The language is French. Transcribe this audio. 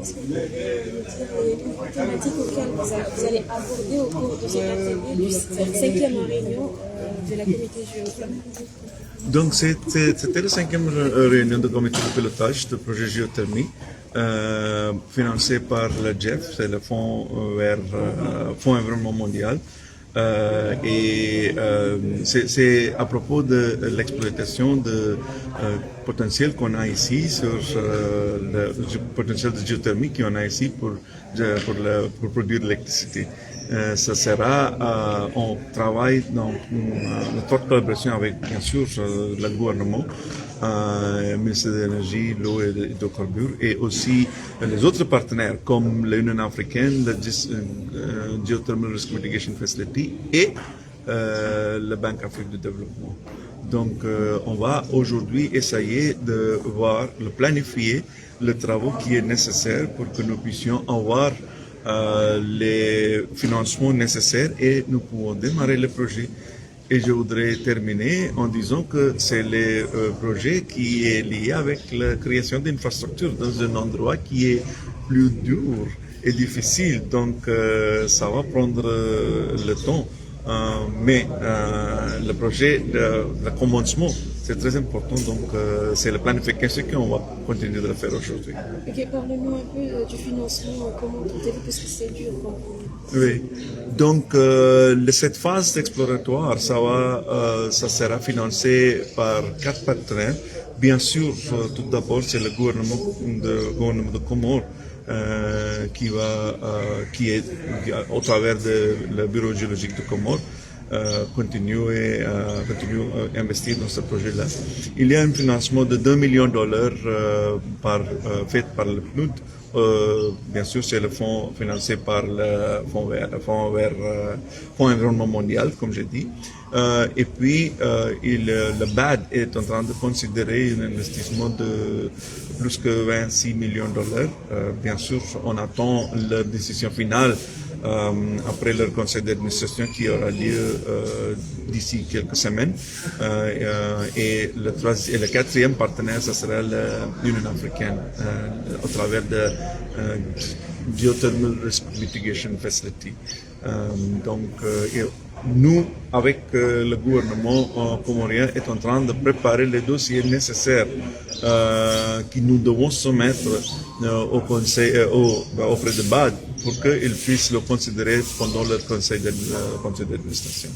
Est-ce que vous pouvez me dire les nouveaux thématiques auxquelles vous allez aborder au cours de cette atelier du 5e réunion de la comité géothermie? Donc c'était la 5e réunion du comité de pilotage du projet géothermie financé par le GEF, c'est le Fonds Fonds environnement mondial. C'est à propos de l'exploitation de potentiel qu'on a ici sur le potentiel de géothermie qu'on a ici pour produire l'électricité. Ça sera, on travaille dans une forte collaboration avec, bien sûr, le gouvernement, le ministère de l'Énergie, l'eau et des hydrocarbures, et aussi les autres partenaires comme l'Union africaine, le Geothermal Risk Mitigation Facility et la Banque Afrique de Développement. Donc, on va aujourd'hui essayer de voir, de planifier les travaux qui est nécessaire pour que nous puissions avoir les financements nécessaires et nous pouvons démarrer le projet. Et je voudrais terminer en disant que c'est le projet qui est lié avec la création d'infrastructures dans un endroit qui est plus dur et difficile. Donc ça va prendre le temps. Mais le projet de commencement, c'est très important, donc c'est la planification qu'on va continuer de le faire aujourd'hui. Ok, parlez-nous un peu du financement, comment comptez-vous, parce que c'est dur. Oui, donc cette phase exploratoire, ça sera financé par 4 partenaires. Bien sûr, tout d'abord, c'est le gouvernement de Comores qui est au travers le Bureau géologique de Comores, continuer à investir dans ce projet-là. Il y a un financement de $2 millions fait par le PNUD. Bien sûr, c'est le fonds financé par le Fonds environnement mondial, comme j'ai dit. Et puis, le BAD est en train de considérer un investissement de plus que $26 millions. Bien sûr, on attend la décision finale après leur conseil d'administration qui aura lieu d'ici quelques semaines. Et le 4e partenaire, ce sera l'Union africaine au travers de Geothermal Risk Mitigation Facility. Donc, nous, avec le gouvernement comorien, est en train de préparer les dossiers nécessaires que nous devons soumettre au conseil, auprès de BAD pour qu'ils puissent le considérer pendant le conseil d'administration.